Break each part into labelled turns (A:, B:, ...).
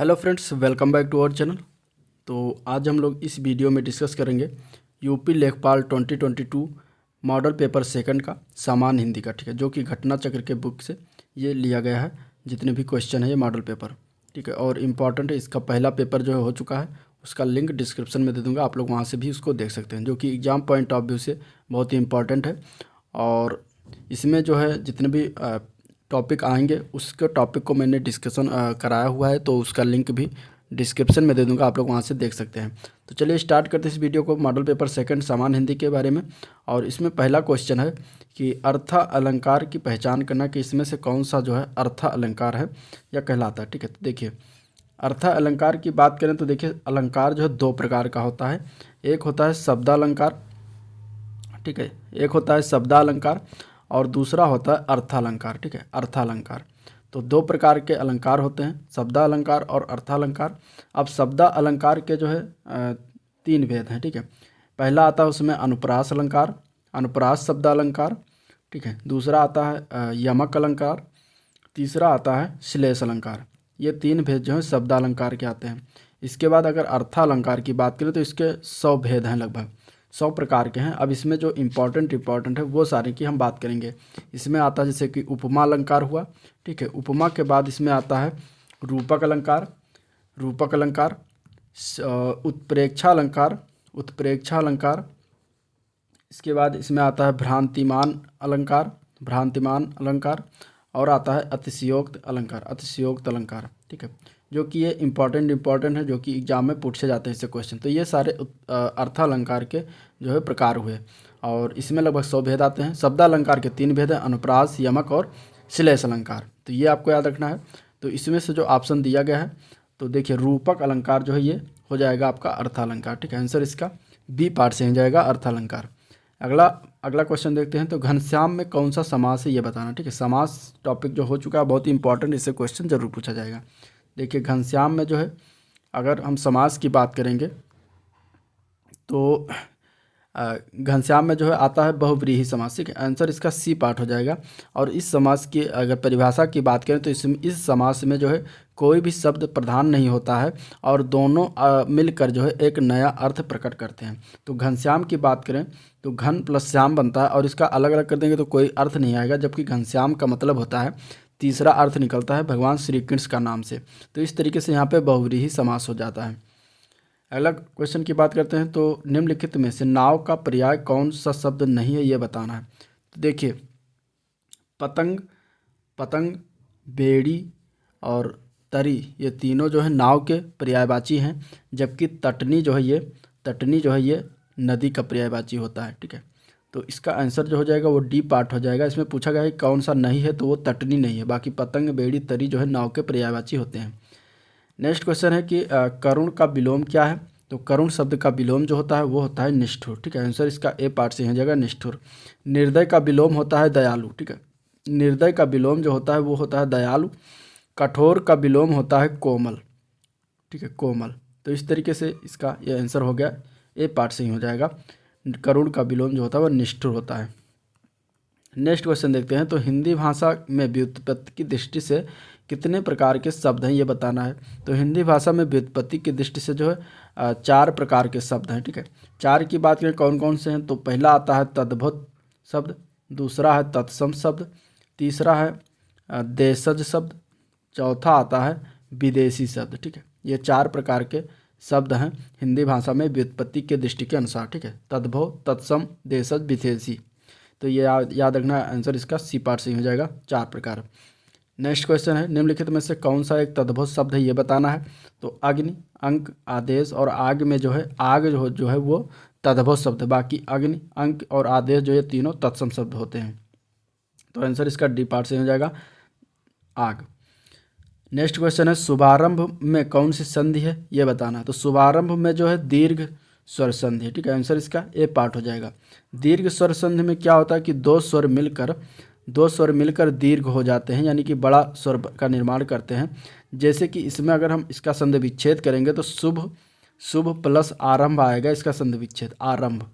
A: Hello friends, welcome back to our channel. तो आज हम लोग इस वीडियो में डिस्कस करेंगे यूपी लेखपाल 2022 मॉडल पेपर सेकंड का सामान्य हिंदी का, ठीक है, जो कि घटना चक्र के बुक से ये लिया गया है। जितने भी क्वेश्चन है ये मॉडल पेपर, ठीक है, और इम्पॉर्टेंट है। इसका पहला पेपर जो है हो चुका है, उसका लिंक डिस्क्रिप्शन में दे दूँगा, आप लोग वहाँ से भी उसको देख सकते हैं, जो कि एग्ज़ाम पॉइंट ऑफ व्यू से बहुत ही इंपॉर्टेंट है। और इसमें जो है जितने भी टॉपिक आएंगे उसके टॉपिक को मैंने डिस्कशन कराया हुआ है, तो उसका लिंक भी डिस्क्रिप्शन में दे दूंगा, आप लोग वहां से देख सकते हैं। तो चलिए स्टार्ट करते हैं इस वीडियो को मॉडल पेपर सेकंड सामान्य हिंदी के बारे में। और इसमें पहला क्वेश्चन है कि अर्थ अलंकार की पहचान करना कि इसमें से कौन सा जो है अर्थ अलंकार है या कहलाता है, ठीक है। तो देखिए, अर्थ अलंकार की बात करें तो देखिए, अलंकार जो है दो प्रकार का होता है। एक होता है शब्दालंकार, ठीक है, एक होता है शब्दालंकार और दूसरा होता है अर्थालंकार, ठीक है, अर्थालंकार। तो दो प्रकार के अलंकार होते हैं, शब्दालंकार और अर्थालंकार। अब शब्दालंकार के जो है तीन भेद हैं, ठीक है। पहला आता है उसमें अनुप्रास अलंकार, अनुप्रास शब्दालंकार, ठीक है। दूसरा आता है यमक अलंकार, तीसरा आता है श्लेष अलंकार। ये तीन भेद जो हैं शब्दालंकार के आते हैं। इसके बाद अगर अर्थालंकार की बात करें तो इसके 100 भेद हैं, लगभग 100 प्रकार के हैं। अब इसमें जो इम्पोर्टेंट है वो सारे की हम बात करेंगे। इसमें आता है जैसे कि उपमा अलंकार हुआ, ठीक है। उपमा के बाद इसमें आता है रूपक अलंकार, रूपक अलंकार, उत्प्रेक्षा अलंकार, उत्प्रेक्षा अलंकार। इसके बाद इसमें आता है भ्रांतिमान अलंकार, भ्रांतिमान अलंकार, और आता है अतिशयोक्त अलंकार, अतिशयोक्त अलंकार, ठीक है। जो कि ये इम्पॉर्टेंट है, जो कि एग्जाम में पूछे जाते हैं इससे क्वेश्चन। तो ये सारे अर्थालंकार के जो है प्रकार हुए, और इसमें लगभग 100 भेद आते हैं। शब्दालंकार के 3 भेद हैं, अनुप्रास, यमक और श्लेष अलंकार। तो ये आपको याद रखना है। तो इसमें से जो ऑप्शन दिया गया है, तो देखिए रूपक अलंकार जो है ये हो जाएगा आपका अर्थालंकार, ठीक है। आंसर इसका बी पार्ट से हो जाएगा अर्थालंकार। अगला क्वेश्चन देखते हैं। तो घनश्याम में कौन सा समास है ये बताना, ठीक है। समास टॉपिक जो हो चुका है बहुत ही इंपॉर्टेंट, इससे क्वेश्चन जरूर पूछा जाएगा। देखिए घनश्याम में जो है अगर हम समास की बात करेंगे तो घनश्याम में जो है आता है बहुव्रीहि समास, ठीक है। आंसर इसका सी पार्ट हो जाएगा। और इस समास की अगर परिभाषा की बात करें तो इस समास में जो है कोई भी शब्द प्रधान नहीं होता है और दोनों मिलकर जो है एक नया अर्थ प्रकट करते हैं। तो घनश्याम की बात करें तो घन प्लस श्याम बनता है, और इसका अलग अलग कर देंगे तो कोई अर्थ नहीं आएगा, जबकि घनश्याम का मतलब होता है तीसरा अर्थ निकलता है भगवान श्री कृष्ण का नाम से। तो इस तरीके से यहाँ पे बहुव्रीहि समास हो जाता है। अगला क्वेश्चन की बात करते हैं। तो निम्नलिखित में से नाव का पर्याय कौन सा शब्द नहीं है ये बताना है। तो देखिए पतंग, पतंग, बेड़ी और तरी, ये तीनों जो है नाव के पर्यायवाची हैं, जबकि तटनी जो है ये, तटनी जो है ये नदी का पर्यायवाची होता है, ठीक है। तो इसका आंसर जो हो जाएगा वो डी पार्ट हो जाएगा। इसमें पूछा गया है कौन सा नहीं है, तो वो तटनी नहीं है, बाकी पतंग, बेड़ी, तरी जो है नाव के पर्यायवाची होते हैं। नेक्स्ट क्वेश्चन है कि करुण का विलोम क्या है। तो करुण शब्द का विलोम जो होता है वो होता है निष्ठुर, ठीक है। आंसर इसका ए पार्ट से हो जाएगा निष्ठुर। निर्दय का विलोम होता है दयालु, ठीक है। निर्दय का विलोम जो होता है वो होता है दयालु। कठोर का विलोम होता है कोमल, ठीक है, कोमल। तो इस तरीके से इसका ये आंसर हो गया, ए पार्ट से ही हो जाएगा। करुण का विलोम जो होता है वो निष्ठुर होता है। नेक्स्ट क्वेश्चन देखते हैं। तो हिंदी भाषा में व्युत्पत्ति की दृष्टि से कितने प्रकार के शब्द हैं ये बताना है। तो हिंदी भाषा में व्युत्पत्ति की दृष्टि से जो है 4 प्रकार के शब्द हैं, ठीक है। 4 की बात करें कौन कौन से हैं, तो पहला आता है तद्भुत शब्द, दूसरा है तत्सम शब्द, तीसरा है देशज शब्द, चौथा आता है विदेशी शब्द, ठीक है। ये 4 प्रकार के शब्द हैं हिंदी भाषा में व्युत्पत्ति के दृष्टि के अनुसार, ठीक है। तद्भव, तत्सम, देशज, विदेशी। तो ये याद रखना, आंसर इसका सी पार्ट से हो जाएगा 4 प्रकार। नेक्स्ट क्वेश्चन है निम्नलिखित में से कौन सा एक तद्भव शब्द है ये बताना है। तो अग्नि, अंक, आदेश और आग में जो है आग जो है वो तद्भव शब्द है, बाकी अग्नि, अंक और आदेश जो है तीनों तत्सम शब्द होते हैं। तो आंसर इसका डी पार्ट से हो जाएगा आग। नेक्स्ट क्वेश्चन है शुभारंभ में कौन सी संधि है ये बताना है। तो शुभारंभ में जो है दीर्घ स्वर संधि है, ठीक है। आंसर इसका ए पार्ट हो जाएगा। दीर्घ स्वर संधि में क्या होता है कि दो स्वर मिलकर दीर्घ हो जाते हैं, यानी कि बड़ा स्वर का निर्माण करते हैं। जैसे कि इसमें अगर हम इसका संधि विच्छेद करेंगे तो शुभ, शुभ प्लस आरंभ आएगा, इसका संधि विच्छेद आरंभ,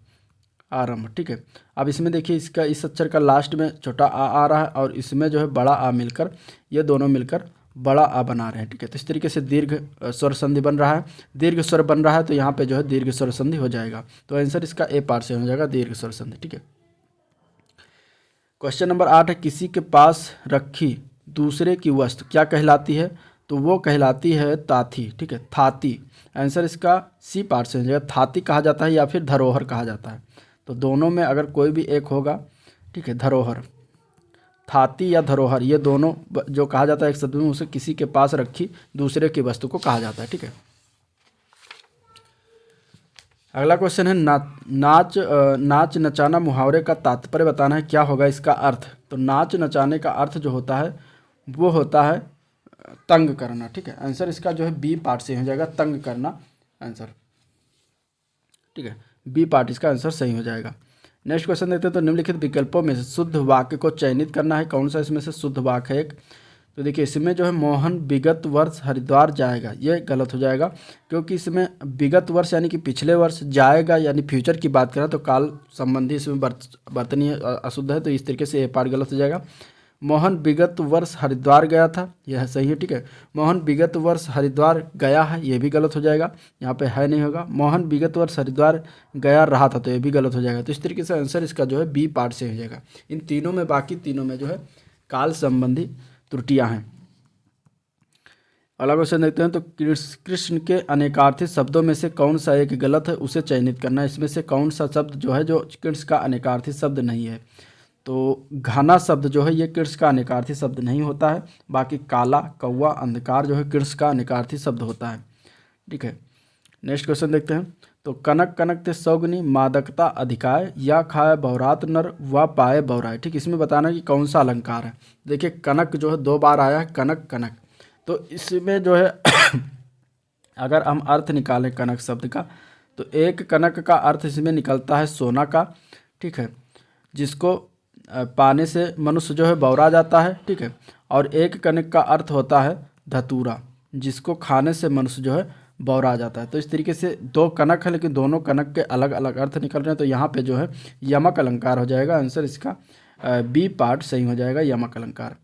A: आरंभ, ठीक है। अब इसमें देखिए इस अक्षर का लास्ट में छोटा आ रहा है और इसमें जो है बड़ा आ मिलकर ये दोनों मिलकर बड़ा आ बना रहे हैं, ठीक है। तो इस तरीके से दीर्घ स्वर संधि बन रहा है, दीर्घ स्वर बन रहा है, तो यहाँ पे जो है दीर्घ स्वर संधि हो जाएगा। तो आंसर इसका ए पार्ट से हो जाएगा दीर्घ स्वर संधि, ठीक है। क्वेश्चन नंबर 8 है, किसी के पास रखी दूसरे की वस्तु क्या कहलाती है? तो वो कहलाती है ताथी, ठीक है, थाती। आंसर इसका सी पार्ट से हो जाएगा। थाती कहा जाता है या फिर धरोहर कहा जाता है, तो दोनों में अगर कोई भी एक होगा, ठीक है। धरोहर, थाती या धरोहर, ये दोनों जो कहा जाता है एक शब्द में, उसे किसी के पास रखी दूसरे की वस्तु को कहा जाता है, ठीक है। अगला क्वेश्चन है, नाच नचाना मुहावरे का तात्पर्य बताना है, क्या होगा इसका अर्थ? तो नाच नचाने का अर्थ जो होता है वो होता है तंग करना, ठीक है। आंसर इसका जो है बी पार्ट से हो जाएगा, तंग करना आंसर, ठीक है। बी पार्ट इसका आंसर सही हो जाएगा। नेक्स्ट क्वेश्चन देखते हैं, तो निम्नलिखित विकल्पों में से शुद्ध वाक्य को चयनित करना है, कौन सा इसमें से शुद्ध वाक्य है एक? तो देखिए इसमें जो है मोहन विगत वर्ष हरिद्वार जाएगा, ये गलत हो जाएगा, क्योंकि इसमें विगत वर्ष यानी कि पिछले वर्ष, जाएगा यानी फ्यूचर की बात करें तो काल संबंधी इसमें वर्तनीय अशुद्ध है, तो इस तरीके से ये पार्ट गलत हो जाएगा। मोहन विगत वर्ष हरिद्वार गया था, यह सही है, ठीक है। मोहन विगत वर्ष हरिद्वार गया है, ये भी गलत हो जाएगा, यहाँ पे है नहीं होगा। मोहन विगत वर्ष हरिद्वार गया रहा था, तो ये भी गलत हो जाएगा। तो इस तरीके से आंसर इसका जो है बी पार्ट से हो जाएगा। इन तीनों में, बाकी तीनों में जो है काल संबंधी त्रुटियां हैं। अगला क्वेश्चन देखते हैं, तो कृष्ण के अनेकार्थी शब्दों में से कौन सा एक गलत है, उसे चयनित करना है। इसमें से कौन सा शब्द जो है जो कृष्ण का अनेकार्थी शब्द नहीं है? तो घना शब्द जो है ये कृष्ण का अनेकार्थी शब्द नहीं होता है। बाकी काला, कौवा, अंधकार जो है कृष्ण का अनेकार्थी शब्द होता है, ठीक है। नेक्स्ट क्वेश्चन देखते हैं, तो कनक कनक ते सौगनी मादकता अधिकाय, या खाए बहुरात नर व पाए बहुराय, ठीक। इसमें बताना कि कौन सा अलंकार है। देखिए कनक जो है 2 बार आया है, कनक कनक, तो इसमें जो है अगर हम अर्थ निकालें कनक शब्द का, तो एक कनक का अर्थ इसमें निकलता है सोना का, ठीक है, जिसको पाने से मनुष्य जो है बौरा जाता है, ठीक है। और एक कनक का अर्थ होता है धतूरा, जिसको खाने से मनुष्य जो है बौरा जाता है। तो इस तरीके से 2 कनक है, लेकिन दोनों कनक के अलग अलग अर्थ निकल रहे हैं, तो यहाँ पे जो है यमक अलंकार हो जाएगा। आंसर इसका बी पार्ट सही हो जाएगा, यमक अलंकार।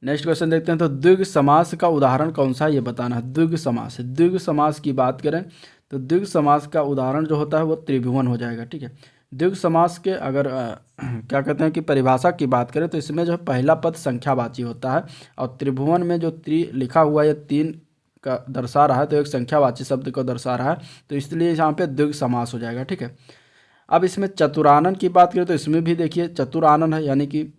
A: नेक्स्ट क्वेश्चन देखते हैं, तो द्विग समास का उदाहरण कौन सा है, ये बताना है। द्विग समास, द्विग समास की बात करें तो द्विग समास का उदाहरण जो होता है वो त्रिभुवन हो जाएगा, ठीक है। द्विग समास के अगर क्या कहते हैं कि परिभाषा की बात करें, तो इसमें जो है पहला पद संख्यावाची होता है, और त्रिभुवन में जो लिखा हुआ है 3 का दर्शा रहा है, तो एक संख्यावाची शब्द को दर्शा रहा है, तो इसलिए यहाँ पे द्विग समास हो जाएगा, ठीक है। अब इसमें चतुरानन की बात करें तो इसमें भी देखिए चतुरानन है, यानी कि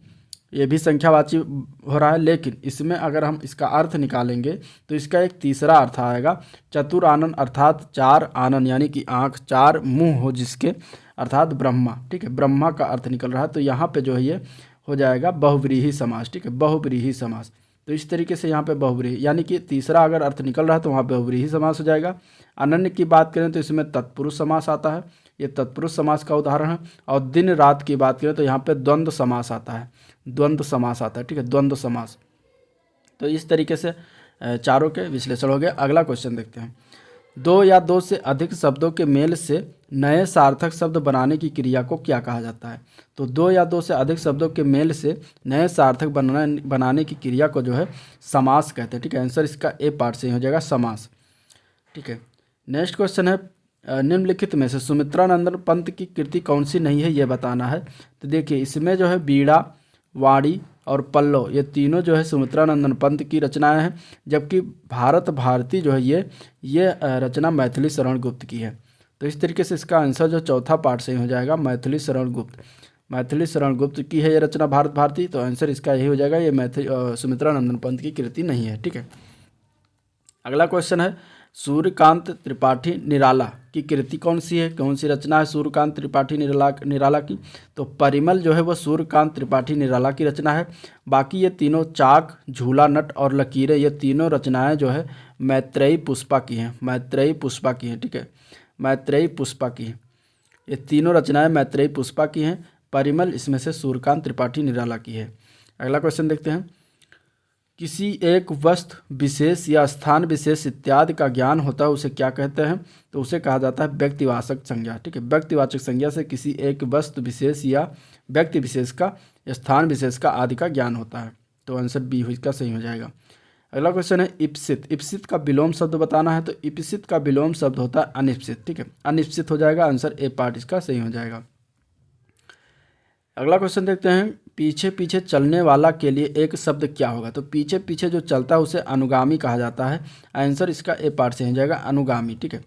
A: ये भी संख्यावाची हो रहा है, लेकिन इसमें अगर हम इसका अर्थ निकालेंगे तो इसका एक तीसरा अर्थ आएगा। चतुर आनन अर्थात 4 आनन, यानी कि आँख, 4 मुंह हो जिसके, अर्थात ब्रह्मा, ठीक है। ब्रह्मा का अर्थ निकल रहा है, तो यहाँ पे जो है ये हो जाएगा बहुव्रीहि समास, ठीक है, बहुव्रीहि समास। तो इस तरीके से यहाँ पे बहुव्रीहि, यानी कि तीसरा अगर अर्थ निकल रहा है तो वहाँ बहुव्रीहि समास हो जाएगा। अनन्य की बात करें तो इसमें तत्पुरुष समास आता है, ये तत्पुरुष समास का उदाहरण है। और दिन रात की बात करें तो यहाँ पे द्वंद्व समास आता है, द्वंद्व समास आता है, ठीक है, द्वंद्व समास। तो इस तरीके से चारों के विश्लेषण हो गए। अगला क्वेश्चन देखते हैं, 2 या 2 से अधिक शब्दों के मेल से नए सार्थक शब्द बनाने की क्रिया को क्या कहा जाता है? तो 2 या 2 से अधिक शब्दों के मेल से नए सार्थक बनाने की क्रिया को जो है समास कहते हैं, ठीक है। आंसर इसका ए पार्ट से हो जाएगा, समास, ठीक है। नेक्स्ट क्वेश्चन है, निम्नलिखित में से सुमित्रानंदन पंत की कृति कौन सी नहीं है, ये बताना है। तो देखिए इसमें जो है बीड़ा, वाणी और पल्लव, ये तीनों जो है सुमित्रानंदन पंत की रचनाएं हैं, जबकि भारत भारती जो है ये रचना मैथिली शरण गुप्त की है। तो इस तरीके से इसका आंसर जो चौथा पार्ट से हो जाएगा, मैथिली शरण गुप्त, मैथिली शरण गुप्त की है ये रचना भारत भारती। तो आंसर इसका यही हो जाएगा, ये सुमित्रानंदन पंत की कृति नहीं है, ठीक है। अगला क्वेश्चन है, सूर्यकांत त्रिपाठी निराला की कृति कौन सी है, कौन सी रचना है सूर्यकांत त्रिपाठी निराला की? तो परिमल जो है वो सूर्यकांत त्रिपाठी निराला की रचना है। बाकी ये तीनों, चाक, झूला, नट और लकीरें, ये तीनों रचनाएं जो है मैत्रेयी पुष्पा की हैं, मैत्रेयी पुष्पा की हैं, ठीक है, मैत्रेयी पुष्पा की हैं। ये तीनों रचनाएं मैत्रेयी पुष्पा की हैं। परिमल इसमें से सूर्यकांत त्रिपाठी निराला की है। अगला क्वेश्चन देखते हैं, किसी एक वस्तु विशेष या स्थान विशेष इत्यादि का ज्ञान होता है, उसे क्या कहते हैं? तो उसे कहा जाता है व्यक्तिवाचक संज्ञा, ठीक है। व्यक्तिवाचक संज्ञा से किसी एक वस्तु विशेष या व्यक्ति विशेष का, स्थान विशेष का आदि का ज्ञान होता है, तो आंसर बी इसका सही हो जाएगा। अगला क्वेश्चन है इप्सित। इप्सित का विलोम शब्द बताना है, तो इप्सित का विलोम शब्द होता है अनिश्चित। ठीक है, अनिश्चित हो जाएगा, आंसर ए पार्ट इसका सही हो जाएगा। अगला क्वेश्चन देखते हैं, पीछे पीछे चलने वाला के लिए एक शब्द क्या होगा। तो पीछे पीछे जो चलता है उसे अनुगामी कहा जाता है, आंसर इसका ए पार्ट से हो जाएगा अनुगामी। ठीक है,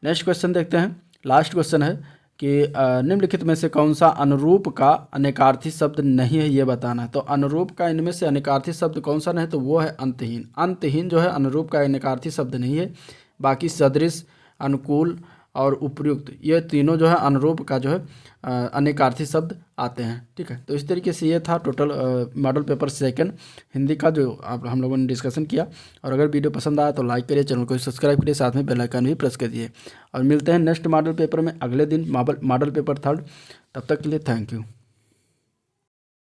A: नेक्स्ट क्वेश्चन देखते हैं, लास्ट क्वेश्चन है कि निम्नलिखित में से कौन सा अनुरूप का अनेकार्थी शब्द नहीं है, ये बताना है। तो अनुरूप का इनमें से अनेकार्थी शब्द कौन सा नहीं है, तो वो है अंतहीन। अंतहीन जो है अनुरूप का अनेकार्थी शब्द नहीं है। बाकी सदृश, अनुकूल और उपयुक्त, ये तीनों जो है अनुरूप का जो है अनेकार्थी शब्द आते हैं। ठीक है, तो इस तरीके से ये था total model paper second Hindi का जो हम लोगों ने डिस्कशन किया। और अगर वीडियो पसंद आया तो लाइक करिए, चैनल को सब्सक्राइब करिए, साथ में बेल आइकन भी प्रेस करिए। और मिलते हैं नेक्स्ट मॉडल पेपर में अगले दिन, मॉडल पेपर थर्ड। तब तक के लिए थैंक यू।